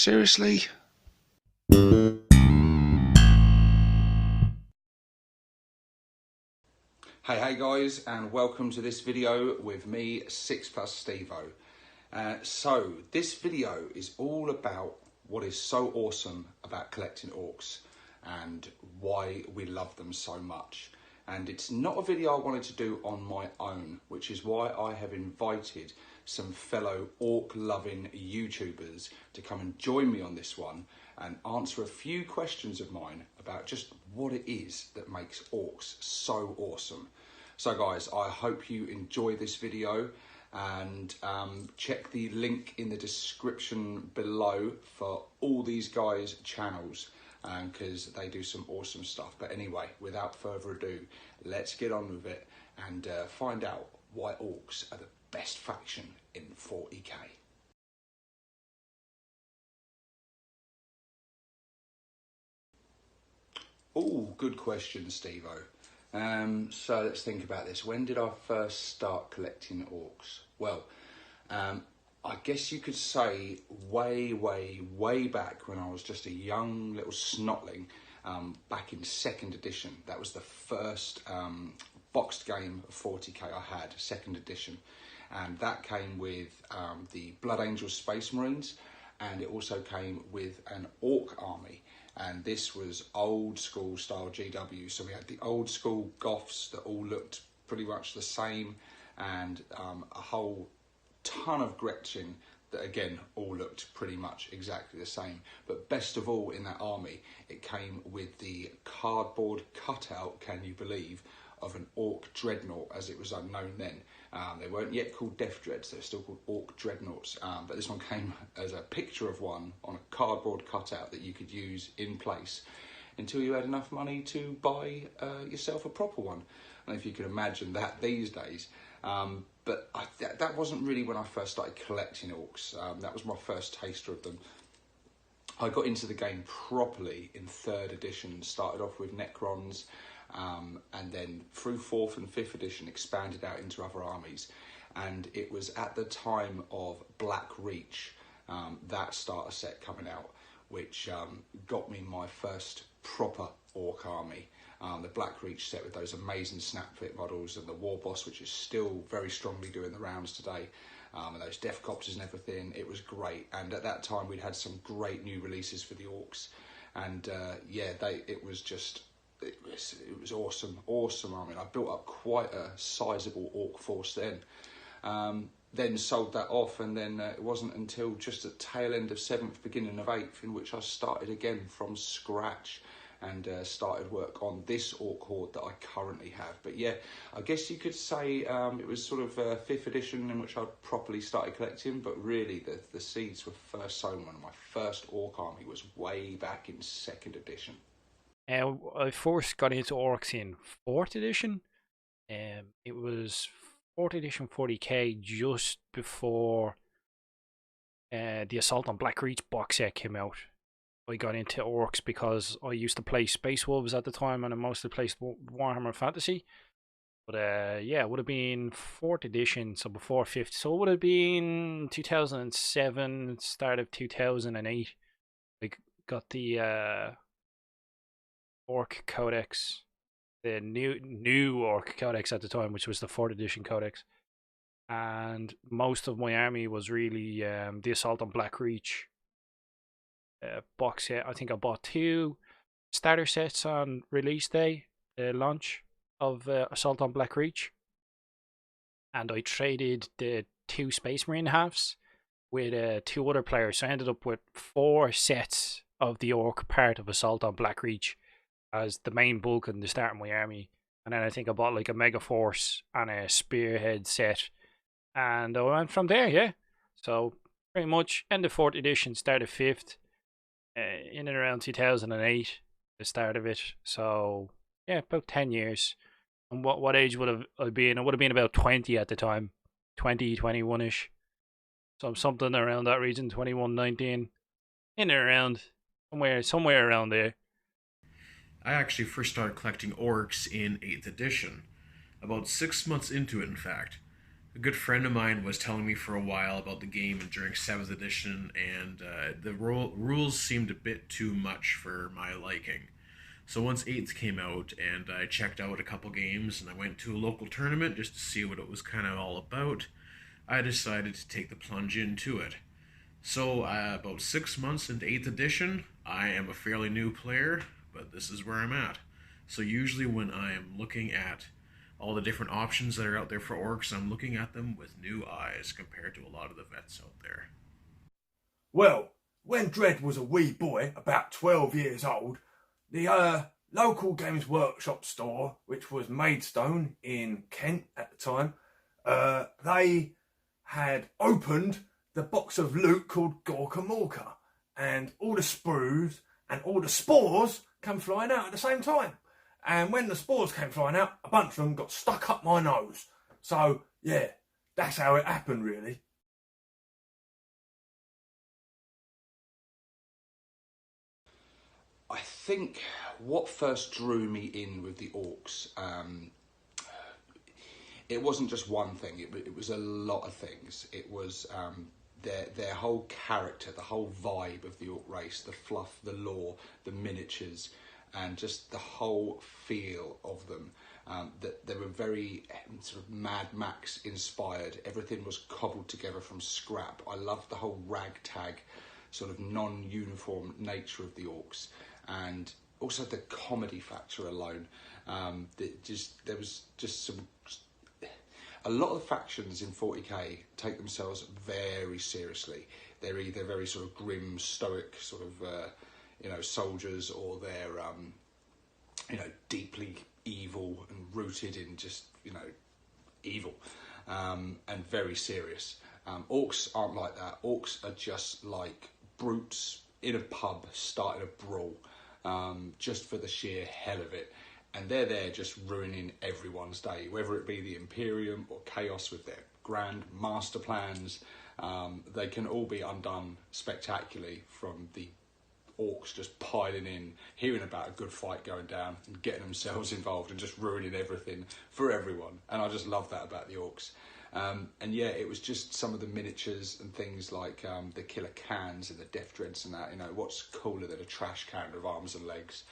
Seriously? Hey guys, and welcome to this video with me, 6+ Stevo. So this video is all about what is so awesome about collecting orcs and why we love them so much. And it's not a video I wanted to do on my own, which is why I have invited some fellow orc loving YouTubers to come and join me on this one and answer a few questions of mine about just what it is that makes orcs so awesome. So guys, I hope you enjoy this video, and check the link in the description below for all these guys' channels, because they do some awesome stuff. But anyway, without further ado, let's get on with it and find out why orcs are the best faction in 40k. Oh, good question, Stevo. So let's think about this. When did I first start collecting orcs? Well, I guess you could say way back when I was just a young little snotling, back in 2nd edition. That was the first boxed game of 40k I had, 2nd edition. And that came with the Blood Angel Space Marines, and it also came with an orc army. And this was old school style GW. So we had the old school Goths that all looked pretty much the same, and a whole ton of Gretchen that again all looked pretty much exactly the same. But best of all, in that army, it came with the cardboard cutout, can you believe, of an orc dreadnought, as it was unknown then. They weren't yet called Death Dreads, they were still called orc dreadnoughts, but this one came as a picture of one on a cardboard cutout that you could use in place until you had enough money to buy yourself a proper one. And if you can imagine that these days. But that wasn't really when I first started collecting orcs. That was my first taster of them. I got into the game properly in 3rd edition, started off with Necrons, and then through 4th and 5th edition expanded out into other armies. And it was at the time of Black Reach, that starter set coming out, which got me my first proper orc army. The Black Reach set with those amazing snap fit models, and the War Boss, which is still very strongly doing the rounds today, and those Death Copters and everything. It was great, and at that time we'd had some great new releases for the orcs, and yeah, it was awesome. I mean, I built up quite a sizable orc force then. Then sold that off, and then it wasn't until just the tail end of 7th, beginning of 8th, in which I started again from scratch and started work on this orc horde that I currently have. But yeah, I guess you could say it was sort of 5th edition in which I properly started collecting, but really the seeds were first sown when my first orc army was way back in 2nd edition. I first got into orcs in 4th edition. It was 4th edition 40k, just before the Assault on Black Reach box set came out. I got into orcs because I used to play Space Wolves at the time, and I mostly played Warhammer Fantasy. But yeah, it would have been 4th edition, so before 5th. So it would have been 2007, start of 2008. I got the Orc Codex, the new Orc Codex at the time, which was the 4th edition Codex. And most of my army was really the Assault on Black Reach box set. I think I bought 2 starter sets on release day, the launch of Assault on Black Reach, and I traded the 2 Space Marine halves with 2 other players. So I ended up with 4 sets of the Orc part of Assault on Black Reach as the main bulk and the start of my army. And then I think I bought like a Mega Force and a Spearhead set, and I went from there. Yeah, so pretty much end of 4th edition, start of 5th, in and around 2008, the start of it. So yeah, about 10 years. And what age would have I been? I would have been about 20 at the time, 20, 21ish. So something around that region, 21, 19, in and around somewhere around there. I actually first started collecting orcs in 8th edition, about 6 months into it, in fact. A good friend of mine was telling me for a while about the game during 7th edition, and the rules seemed a bit too much for my liking. So once 8th came out, and I checked out a couple games, and I went to a local tournament just to see what it was kind of all about, I decided to take the plunge into it. So, about 6 months into 8th edition, I am a fairly new player, but this is where I'm at. So, usually, when I am looking at all the different options that are out there for orcs, I'm looking at them with new eyes compared to a lot of the vets out there. Well, when Dredd was a wee boy, about 12 years old, the local Games Workshop store, which was Maidstone in Kent at the time, they had opened the box of loot called Gorka Morka, and all the sprues and all the spores came flying out at the same time. And when the spores came flying out, a bunch of them got stuck up my nose. So, yeah, that's how it happened, really. I think what first drew me in with the Orcs, it wasn't just one thing. It was a lot of things. It was their whole character, the whole vibe of the Orc race, the fluff, the lore, the miniatures, and just the whole feel of them. That they were very sort of Mad Max inspired. Everything was cobbled together from scrap. I loved the whole ragtag, sort of non-uniform nature of the Orcs, and also the comedy factor alone. There was just some. A lot of the factions in 40k take themselves very seriously. They're either very sort of grim, stoic sort of soldiers, or they're deeply evil and rooted in just evil and very serious. Orcs aren't like that. Orcs are just like brutes in a pub starting a brawl, just for the sheer hell of it. And they're there just ruining everyone's day, whether it be the Imperium or Chaos with their grand master plans. They can all be undone spectacularly from the Orcs just piling in, hearing about a good fight going down and getting themselves involved and just ruining everything for everyone. And I just love that about the Orcs. And yeah, it was just some of the miniatures and things like the killer cans and the death dreads and that. What's cooler than a trash can with arms and legs?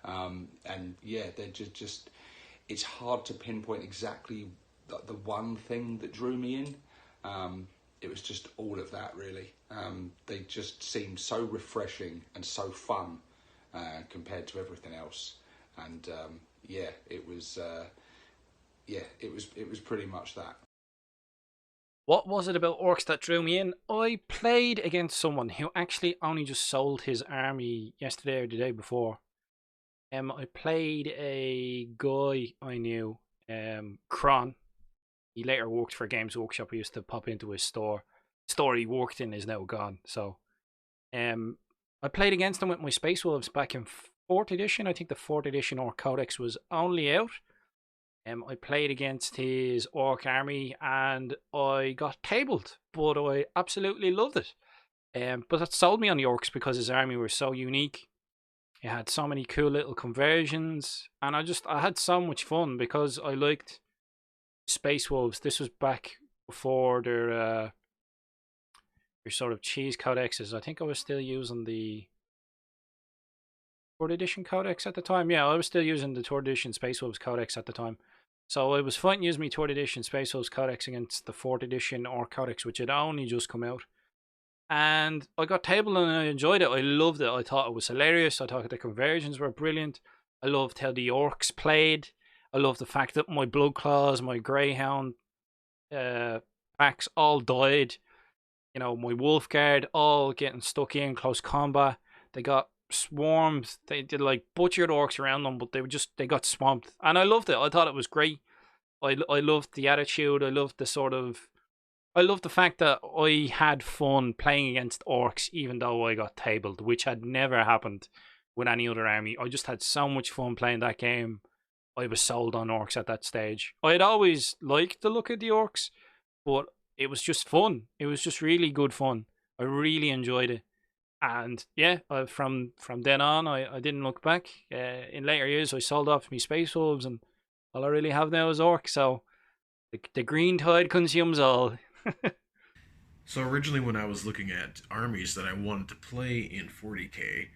And yeah, they're just it's hard to pinpoint exactly the one thing that drew me in. It was just all of that, really. They just seemed so refreshing and so fun compared to everything else. And it was pretty much that. What was it about Orcs that drew me in? I played against someone who actually only just sold his army yesterday or the day before. I played a guy I knew, Kron. He later worked for Games Workshop. I used to pop into his store. The store he worked in is now gone. So, I played against him with my Space Wolves back in 4th edition. I think the 4th edition Orc Codex was only out. I played against his Orc army and I got tabled, but I absolutely loved it. But that sold me on the Orcs because his army was so unique. It had so many cool little conversions, and I had so much fun because I liked Space Wolves. This was back before their sort of cheese codexes. I think I was still using the 3rd edition codex at the time. Yeah, I was still using the 3rd edition Space Wolves codex at the time. So I was fun using my 3rd edition Space Wolves codex against the 4th edition Orc codex, which had only just come out. And I got tabled and I enjoyed it. I loved it. I thought it was hilarious. I thought the conversions were brilliant. I loved how the Orcs played. I loved the fact that my Blood Claws, my Greyhound packs all died. My Wolf Guard all getting stuck in close combat. They got swarmed. They did like butchered Orcs around them, but they got swamped. And I loved it. I thought it was great. I loved the attitude. I loved the fact that I had fun playing against Orcs, even though I got tabled, which had never happened with any other army. I just had so much fun playing that game. I was sold on Orcs at that stage. I had always liked the look of the Orcs, but it was just fun. It was just really good fun. I really enjoyed it. And yeah, from then on, I didn't look back. In later years, I sold off my Space Wolves, and all I really have now is Orcs. So The green tide consumes all. So originally, when I was looking at armies that I wanted to play in 40k,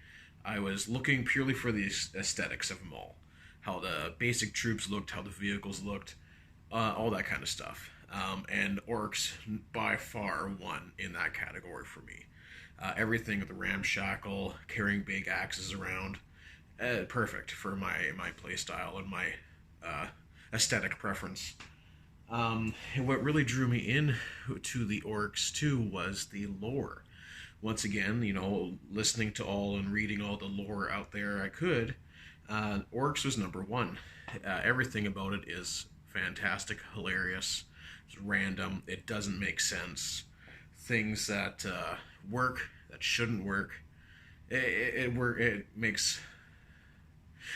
I was looking purely for the aesthetics of them all, how the basic troops looked, how the vehicles looked, all that kind of stuff. And orcs by far won in that category for me. Everything with the ramshackle, carrying big axes around, perfect for my play style and my uh, aesthetic preference. And what really drew me in to the orcs too was the lore. Once again, listening to all and reading all the lore out there I could, orcs was number one. Everything about it is fantastic, hilarious, it's random, it doesn't make sense. Things that work that shouldn't work. It makes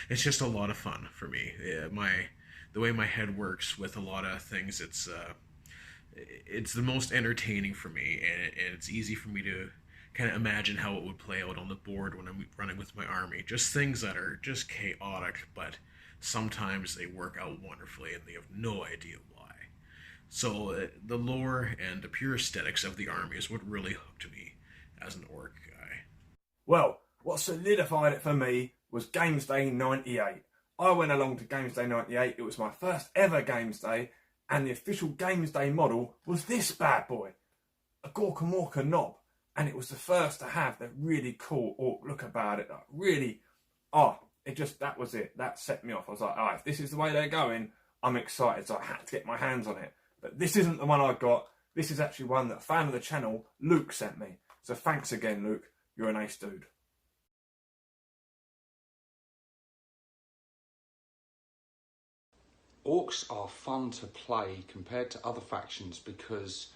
it's just a lot of fun for me. The way my head works with a lot of things, it's the most entertaining for me, and it's easy for me to kind of imagine how it would play out on the board when I'm running with my army. Just things that are just chaotic, but sometimes they work out wonderfully, and they have no idea why. So the lore and the pure aesthetics of the army is what really hooked me as an orc guy. Well, what solidified it for me was Games Day 98. I went along to Games Day 98. It was my first ever Games Day, and the official Games Day model was this bad boy, a Gorkamorka knob, and it was the first to have that really cool orc look about it. Like really, that was it. That set me off. I was like, if this is the way they're going, I'm excited. So I had to get my hands on it. But this isn't the one I got. This is actually one that a fan of the channel, Luke, sent me. So thanks again, Luke. You're an ace dude. Orcs are fun to play compared to other factions because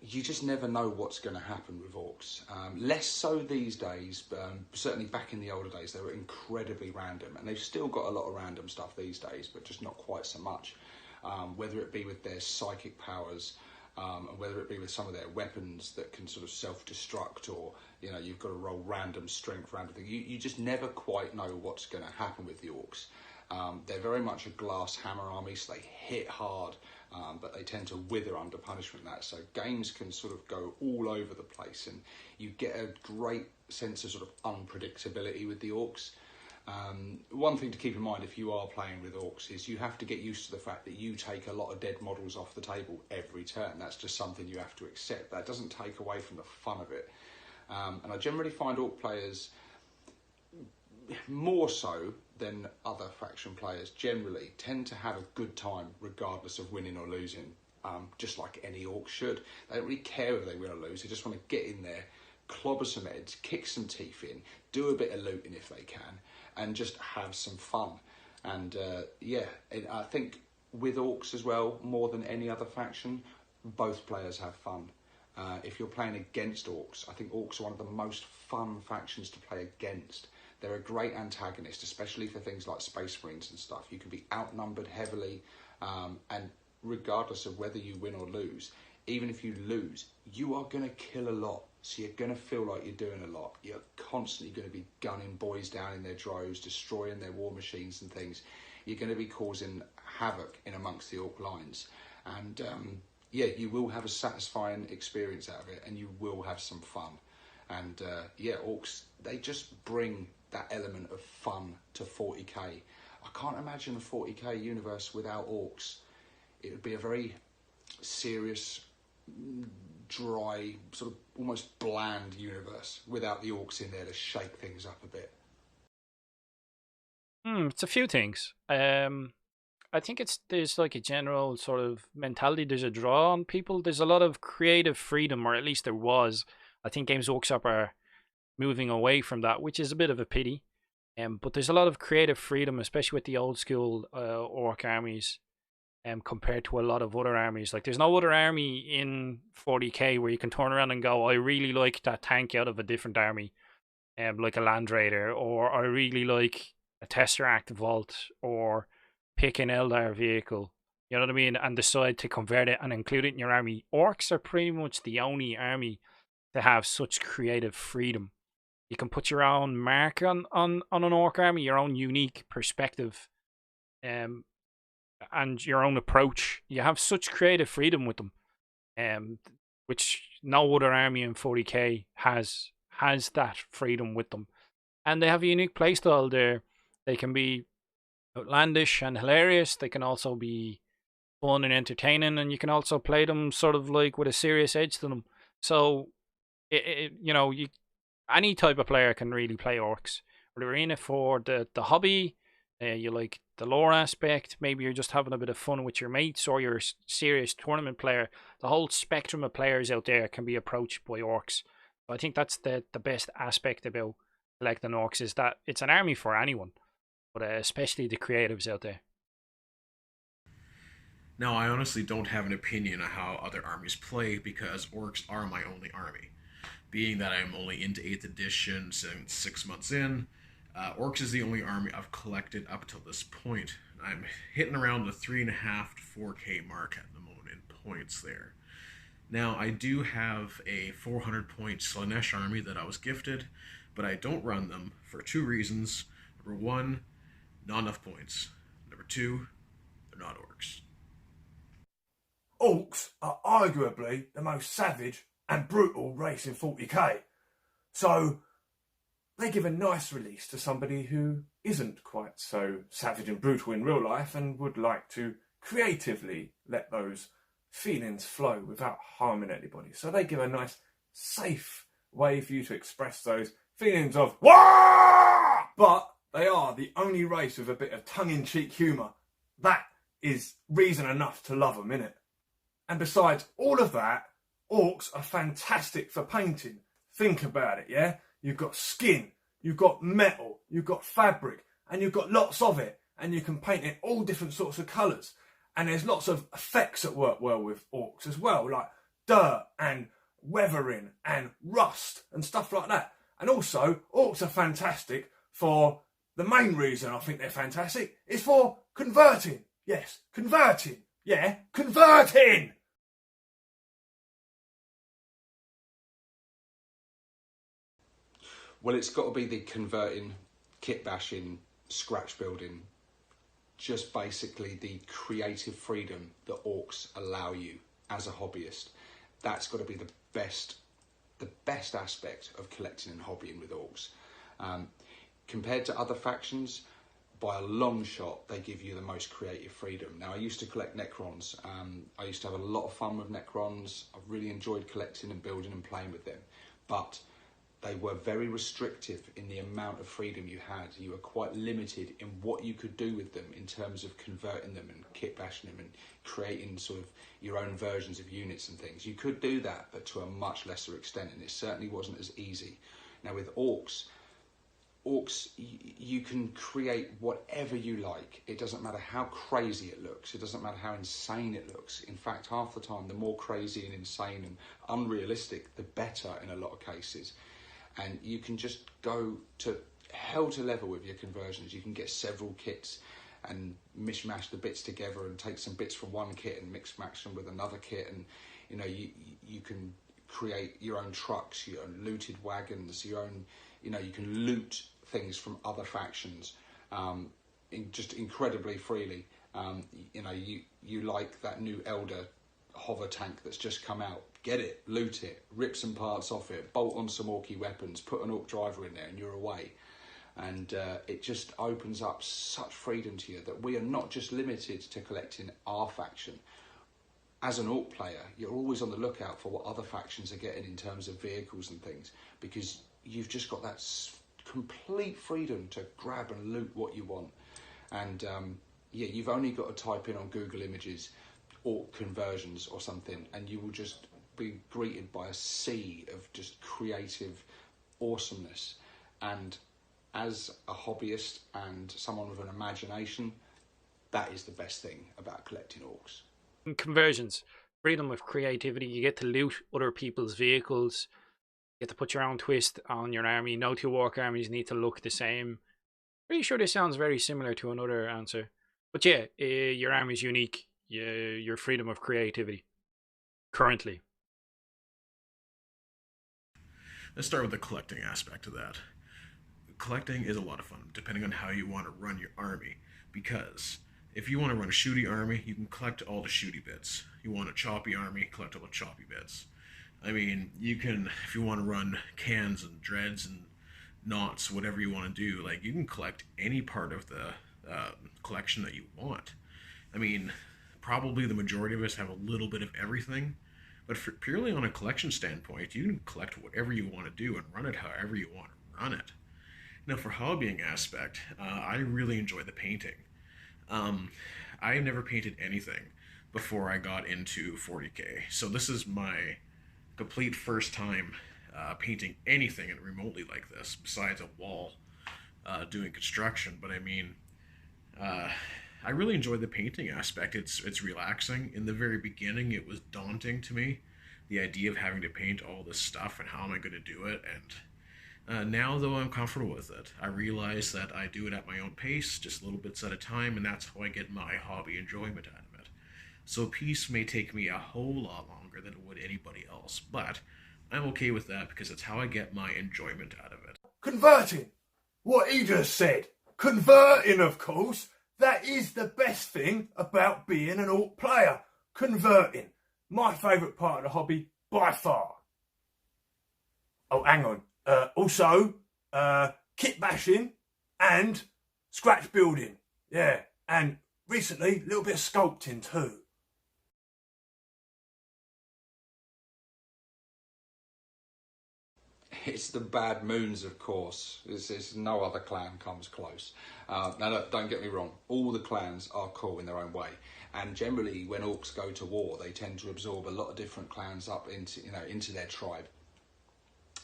you just never know what's going to happen with orcs. Less so these days, but certainly back in the older days they were incredibly random, and they've still got a lot of random stuff these days, but just not quite so much. Whether it be with their psychic powers, and whether it be with some of their weapons that can sort of self-destruct, or you've got to roll random strength, random thing. You just never quite know what's going to happen with the orcs. They're very much a glass hammer army, so they hit hard, but they tend to wither under punishment. So games can sort of go all over the place, and you get a great sense of sort of unpredictability with the orcs. One thing to keep in mind if you are playing with orcs is you have to get used to the fact that you take a lot of dead models off the table every turn. That's just something you have to accept. That doesn't take away from the fun of it. And I generally find orc players, more so than other faction players, generally tend to have a good time regardless of winning or losing, just like any orc should. They don't really care if they win or lose. They just want to get in there, clobber some heads, kick some teeth in, do a bit of looting if they can, and just have some fun. And I think with orcs as well, more than any other faction, both players have fun. If you're playing against orcs, I think orcs are one of the most fun factions to play against. They're a great antagonist, especially for things like Space Marines and stuff. You can be outnumbered heavily, and regardless of whether you win or lose, even if you lose, you are going to kill a lot. So you're going to feel like you're doing a lot. You're constantly going to be gunning boys down in their droves, destroying their war machines and things. You're going to be causing havoc in amongst the orc lines. And you will have a satisfying experience out of it, and you will have some fun. And orcs, they just bring that element of fun to 40k. I can't imagine a 40k universe without orcs. It would be a very serious, dry, sort of almost bland universe without the orcs in there to shake things up a bit. It's a few things. I think there's like a general sort of mentality. There's a draw on people. There's a lot of creative freedom, or at least there was. I think Games Workshop are moving away from that, which is a bit of a pity. But there's a lot of creative freedom, especially with the old school orc armies, compared to a lot of other armies. Like, there's no other army in 40k where you can turn around and go, I really like that tank out of a different army, like a Land Raider, or I really like a Tesseract Vault, or pick an Eldar vehicle, you know what I mean, and decide to convert it and include it in your army. Orcs are pretty much the only army to have such creative freedom. You can put your own mark on an orc army, your own unique perspective. and your own approach. You have such creative freedom with them, which no other army in 40k has that freedom with them. And they have a unique playstyle there. They can be outlandish and hilarious. They can also be fun and entertaining, and you can also play them sort of like with a serious edge to them. So, any type of player can really play orcs. Whether you're in it for the hobby, you like the lore aspect, maybe you're just having a bit of fun with your mates, or you're a serious tournament player. The whole spectrum of players out there can be approached by orcs. So I think that's the best aspect about collecting orcs, is that it's an army for anyone, but especially the creatives out there. Now, I honestly don't have an opinion on how other armies play because orcs are my only army. Being that I'm only into 8th edition since 6 months in, orcs is the only army I've collected up till this point. I'm hitting around the 3.5 to 4k mark at the moment in points there. Now, I do have a 400 point Slaanesh army that I was gifted, but I don't run them for 2 reasons. Number 1, not enough points. Number 2, they're not orcs. Orcs are arguably the most savage and brutal race in 40k. So they give a nice release to somebody who isn't quite so savage and brutal in real life and would like to creatively let those feelings flow without harming anybody. So they give a nice, safe way for you to express those feelings of "Wah!" But they are the only race with a bit of tongue-in-cheek humour. That is reason enough to love them, innit? And besides all of that, orcs are fantastic for painting. Think about it, yeah? You've got skin, you've got metal, you've got fabric, and you've got lots of it. And you can paint it all different sorts of colours. And there's lots of effects that work well with orcs as well, like dirt and weathering and rust and stuff like that. And also, orcs are fantastic for, the main reason I think they're fantastic is for converting. Yes, converting. Yeah, converting! Well, it's got to be the converting, kit bashing, scratch building, just basically the creative freedom that orcs allow you as a hobbyist. That's got to be the best aspect of collecting and hobbying with orcs. Compared to other factions, by a long shot, they give you the most creative freedom. Now, I used to collect Necrons. I used to have a lot of fun with Necrons. I really enjoyed collecting and building and playing with them. But they were very restrictive in the amount of freedom you had. You were quite limited in what you could do with them in terms of converting them and kit bashing them and creating sort of your own versions of units and things. You could do that, but to a much lesser extent, and it certainly wasn't as easy. Now with orcs, you can create whatever you like. It doesn't matter how crazy it looks. It doesn't matter how insane it looks. In fact, half the time, the more crazy and insane and unrealistic, the better in a lot of cases. And you can just go to hell to leather with your conversions. You can get several kits and mishmash the bits together and take some bits from one kit and mix-match them with another kit. And, you can create your own trucks, your own looted wagons, your own, you can loot things from other factions just incredibly freely. You like that new Elder hover tank that's just come out. Get it, loot it, rip some parts off it, bolt on some orky weapons, put an orc driver in there and you're away. And it just opens up such freedom to you that we are not just limited to collecting our faction. As an orc player, you're always on the lookout for what other factions are getting in terms of vehicles and things, because you've just got that complete freedom to grab and loot what you want. And you've only got to type in on Google Images orc conversions or something, and you will just be greeted by a sea of just creative awesomeness. And as a hobbyist and someone with an imagination, that is the best thing about collecting orcs. Conversions, freedom of creativity. You get to loot other people's vehicles. You get to put your own twist on your army. No two orc armies need to look the same. Pretty sure this sounds very similar to another answer. But yeah, your army's unique. Your freedom of creativity. Currently. Let's start with the collecting aspect of that. Collecting is a lot of fun, depending on how you want to run your army, because If you want to run a shooty army, you can collect all the shooty bits. You want a choppy army, collect all the choppy bits. I mean, you can, if you want to run cans and dreads and knots, whatever you want to do, like, you can collect any part of the collection that you want. I mean, probably the majority of us have a little bit of everything, but purely on a collection standpoint, you can collect whatever you want to do and run it however you want to run it. Now, for hobbying aspect, I really enjoy the painting. I never painted anything before I got into 40k, so this is my complete first time painting anything remotely like this, besides a wall doing construction. But I mean, I really enjoy the painting aspect. It's relaxing. In the very beginning, it was daunting to me, the idea of having to paint all this stuff and how am I going to do it. And now, though, I'm comfortable with it. I realize that I do it at my own pace, just little bits at a time, and that's how I get my hobby enjoyment out of it. So a piece may take me a whole lot longer than it would anybody else, but I'm okay with that because it's how I get my enjoyment out of it. Converting! What he just said. Converting, of course. That is the best thing about being an Orc player. Converting. My favourite part of the hobby, by far. Oh, hang on. Also, kit bashing and scratch building. Yeah, and recently, a little bit of sculpting too. It's the Bad Moons, of course. It's no other clan comes close. Now, look, don't get me wrong. All the clans are cool in their own way, and generally, when orcs go to war, they tend to absorb a lot of different clans up into their tribe,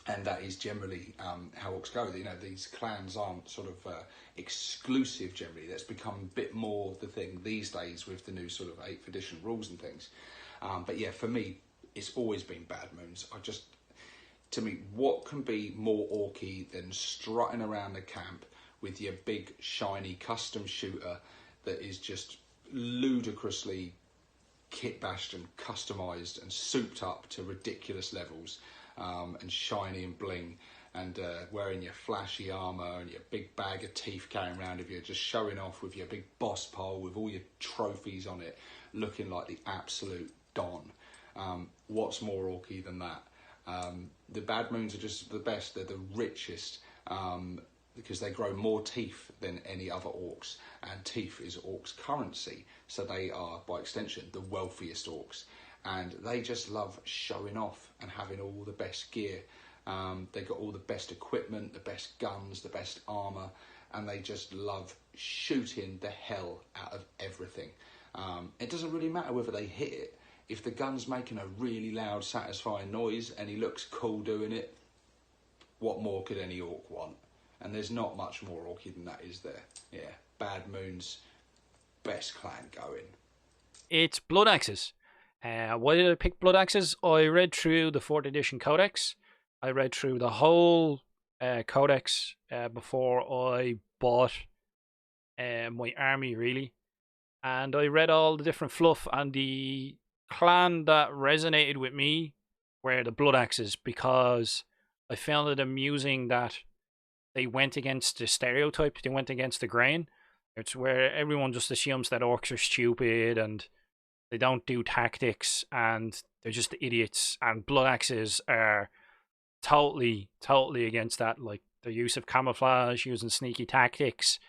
and that is generally how orcs go. These clans aren't sort of exclusive. Generally, that's become a bit more the thing these days with the new sort of 8th edition rules and things. But yeah, for me, it's always been Bad Moons. To me, what can be more orky than strutting around the camp with your big, shiny custom shooter that is just ludicrously kit-bashed and customised and souped up to ridiculous levels, and shiny and bling, and wearing your flashy armour and your big bag of teeth carrying around with you, just showing off with your big boss pole with all your trophies on it, looking like the absolute don. What's more orky than that? The Bad Moons are just the best. They're the richest because they grow more teeth than any other orcs, and teeth is orcs' currency. So they are, by extension, the wealthiest orcs, and they just love showing off and having all the best gear. They got all the best equipment, the best guns, the best armour, and they just love shooting the hell out of everything. It doesn't really matter whether they hit it. If the gun's making a really loud, satisfying noise and he looks cool doing it, what more could any orc want? And there's not much more orky than that, is there? Yeah, Bad Moon's best clan going. It's Blood Axes. Why did I pick Blood Axes? I read through the 4th edition codex. I read through the whole codex before I bought my army, really. And I read all the different fluff, and the clan that resonated with me were the Blood Axes, because I found it amusing that they went against the stereotype, they went against the grain. It's where everyone just assumes that orcs are stupid and they don't do tactics and they're just idiots, and Blood Axes are totally against that. Like the use of camouflage, using sneaky tactics,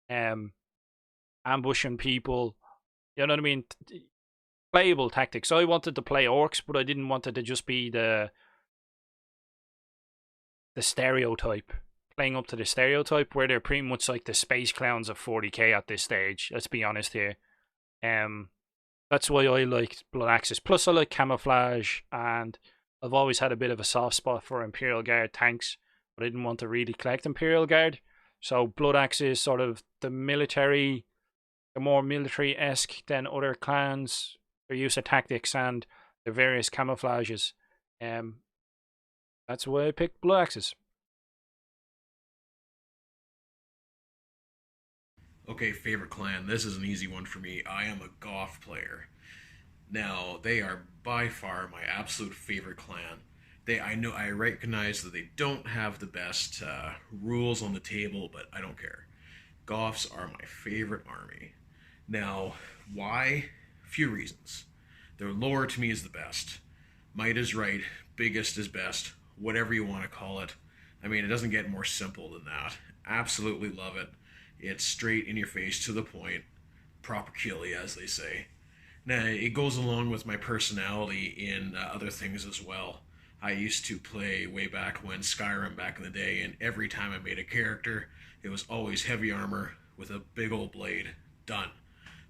ambushing people, you know what I mean? Playable tactics. I wanted to play orcs, but I didn't want it to just be the stereotype, playing up to the stereotype, where they're pretty much like the space clowns of 40k at this stage. Let's be honest here. That's why I liked Blood Axes. Plus, I like camouflage, and I've always had a bit of a soft spot for Imperial Guard tanks, but I didn't want to really collect Imperial Guard. So Blood Axes, sort of the military, the more military-esque than other clans. Their use of tactics and their various camouflages. That's why I picked Blood Axes. Okay, favorite clan. This is an easy one for me. I am a Goth player. Now, they are by far my absolute favorite clan. I recognize that they don't have the best rules on the table, but I don't care. Goths are my favorite army. Now, why? Few reasons. Their lore to me is the best. Might is right, biggest is best, whatever you want to call it. I mean, it doesn't get more simple than that. Absolutely love it. It's straight in your face, to the point, proper killy, as they say. Now, it goes along with my personality in other things as well. I used to play way back when Skyrim back in the day, and every time I made a character, it was always heavy armor with a big old blade. Done.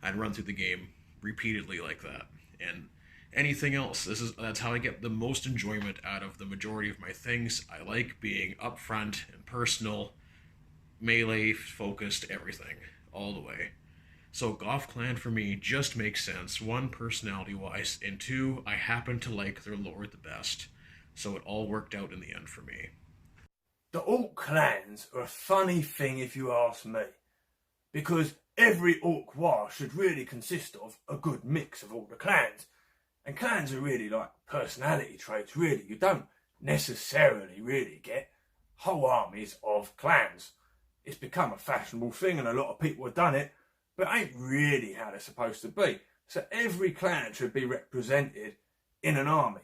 I'd run through the game repeatedly like that. And anything else, that's how I get the most enjoyment out of the majority of my things. I like being upfront and personal, melee focused, everything, all the way. So Goth Clan for me just makes sense, one, personality wise, and two, I happen to like their lore the best. So it all worked out in the end for me. The Orc clans are a funny thing if you ask me, because every Orc war should really consist of a good mix of all the clans. And clans are really like personality traits, really. You don't necessarily really get whole armies of clans. It's become a fashionable thing and a lot of people have done it, but it ain't really how they're supposed to be. So every clan should be represented in an army.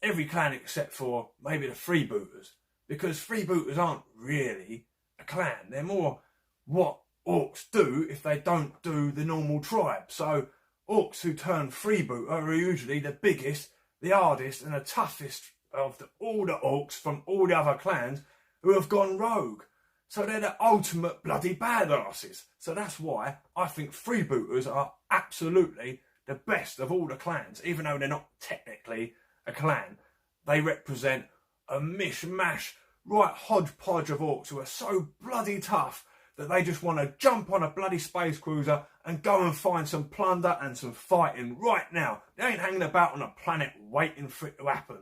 Every clan except for maybe the freebooters, because freebooters aren't really a clan. They're more what orcs do if they don't do the normal tribe. So orcs who turn freebooter are usually the biggest, the hardest and the toughest of all the orcs from all the other clans who have gone rogue. So they're the ultimate bloody badasses. So that's why I think freebooters are absolutely the best of all the clans, even though they're not technically a clan. They represent a mishmash, right hodgepodge of orcs who are so bloody tough that they just want to jump on a bloody space cruiser and go and find some plunder and some fighting right now. They ain't hanging about on a planet waiting for it to happen.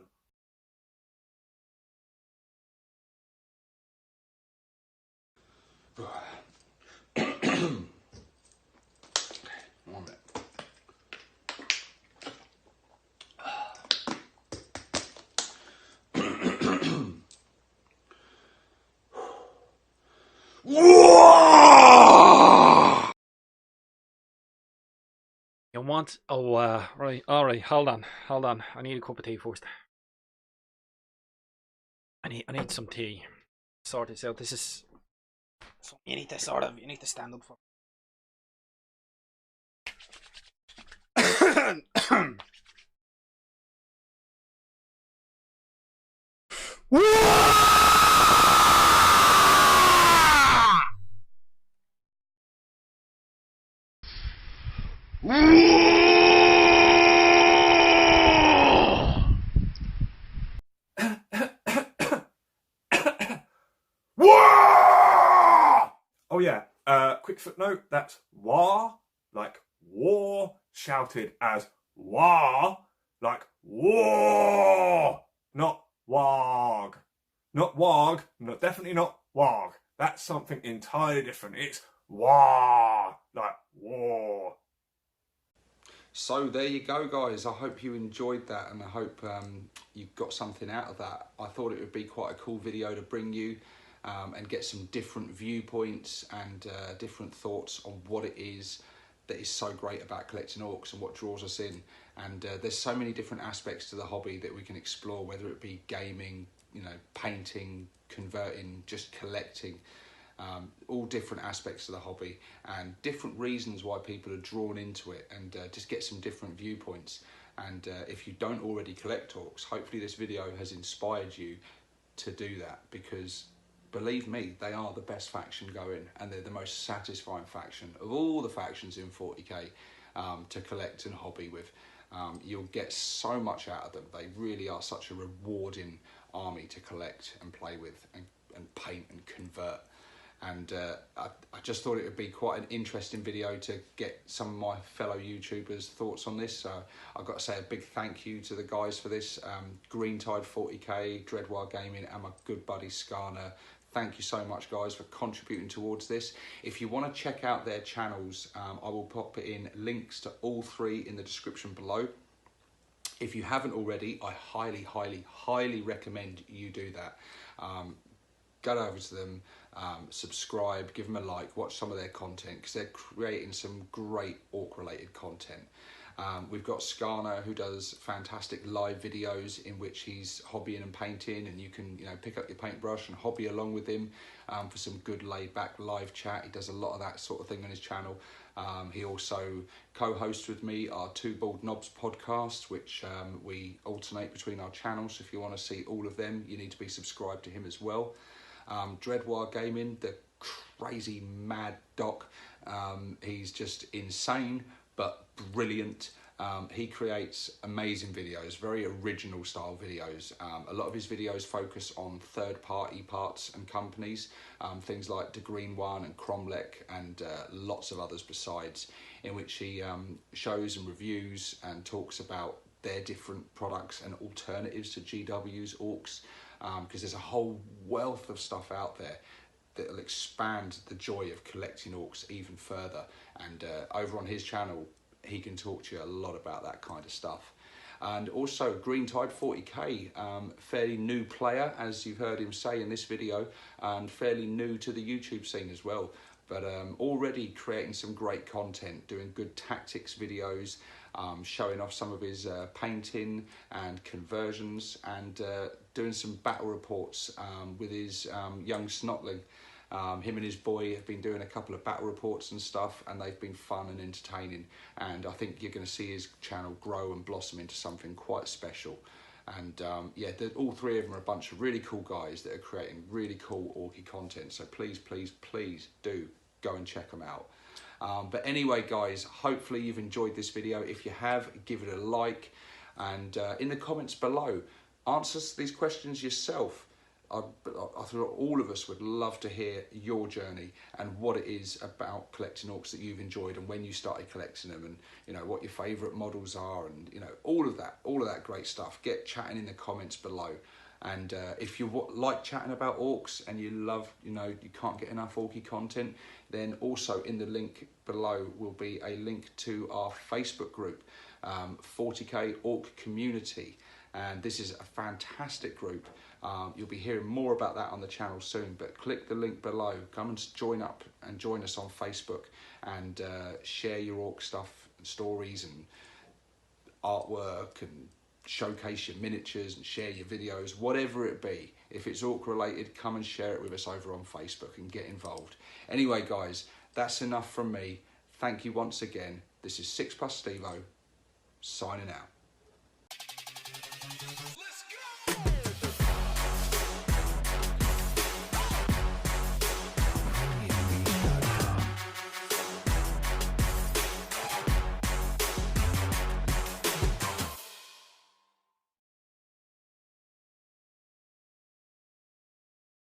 One minute. You want? Oh, right. All right. Hold on. I need a cup of tea first. I need some tea. Sort this out. This is something you need to stand up for. Oh yeah, quick footnote, that's war, like war, shouted as war, like war, not warg. Not warg, definitely not warg. That's something entirely different. It's war, like war. So there you go, guys. I hope you enjoyed that, and I hope you got something out of that. I thought it would be quite a cool video to bring you and get some different viewpoints and different thoughts on what it is that is so great about collecting orcs and what draws us in. And there's so many different aspects to the hobby that we can explore, whether it be gaming, painting, converting, just collecting. All different aspects of the hobby and different reasons why people are drawn into it, and just get some different viewpoints. And if you don't already collect orcs, hopefully this video has inspired you to do that, because believe me, they are the best faction going, and they're the most satisfying faction of all the factions in 40k to collect and hobby with. You'll get so much out of them. They really are such a rewarding army to collect and play with and paint and convert. And I just thought it would be quite an interesting video to get some of my fellow YouTubers' thoughts on this. So I've got to say a big thank you to the guys for this. Greentide 40k, Dreadwire Gaming, and my good buddy Skarner. Thank you so much, guys, for contributing towards this. If you want to check out their channels, I will pop in links to all three in the description below. If you haven't already, I highly, highly, highly recommend you do that. Go over to them, subscribe, give them a like, watch some of their content, because they're creating some great Orc related content. We've got Skarner, who does fantastic live videos in which he's hobbying and painting, and you can pick up your paintbrush and hobby along with him for some good laid back live chat. He does a lot of that sort of thing on his channel. He also co-hosts with me our Two Bald Knobs podcast, which we alternate between our channels. So if you want to see all of them, you need to be subscribed to him as well. Dreadwire Gaming, the crazy mad doc. He's just insane but brilliant. He creates amazing videos, very original style videos. A lot of his videos focus on third-party parts and companies, things like De Green One and Cromlech, and lots of others besides, in which he shows and reviews and talks about their different products and alternatives to GW's Orcs, because there's a whole wealth of stuff out there that will expand the joy of collecting Orcs even further. And over on his channel, he can talk to you a lot about that kind of stuff. And also Green Tide 40k, fairly new player, as you've heard him say in this video, and fairly new to the YouTube scene as well, but already creating some great content, doing good tactics videos, showing off some of his painting and conversions, and doing some battle reports with his young snotling. Him and his boy have been doing a couple of battle reports and stuff, and they've been fun and entertaining, and I think you're going to see his channel grow and blossom into something quite special. And yeah, all three of them are a bunch of really cool guys that are creating really cool Orky content, so please do go and check them out. But anyway guys, hopefully you've enjoyed this video. If you have, give it a like, and in the comments below, answer these questions yourself. I thought all of us would love to hear your journey and what it is about collecting Orcs that you've enjoyed, and when you started collecting them, and what your favourite models are, and all of that great stuff. Get chatting in the comments below. And if you like chatting about Orcs and you love, you can't get enough Orky content, then also in the link below will be a link to our Facebook group, 40k Ork Community. And this is a fantastic group. You'll be hearing more about that on the channel soon, but click the link below, come and join up and join us on Facebook, and share your Orc stuff and stories and artwork, and showcase your miniatures and share your videos, whatever it be. If it's Orc related, come and share it with us over on Facebook and get involved. Anyway guys, that's enough from me. Thank you once again. This is 6+ Stevo signing out.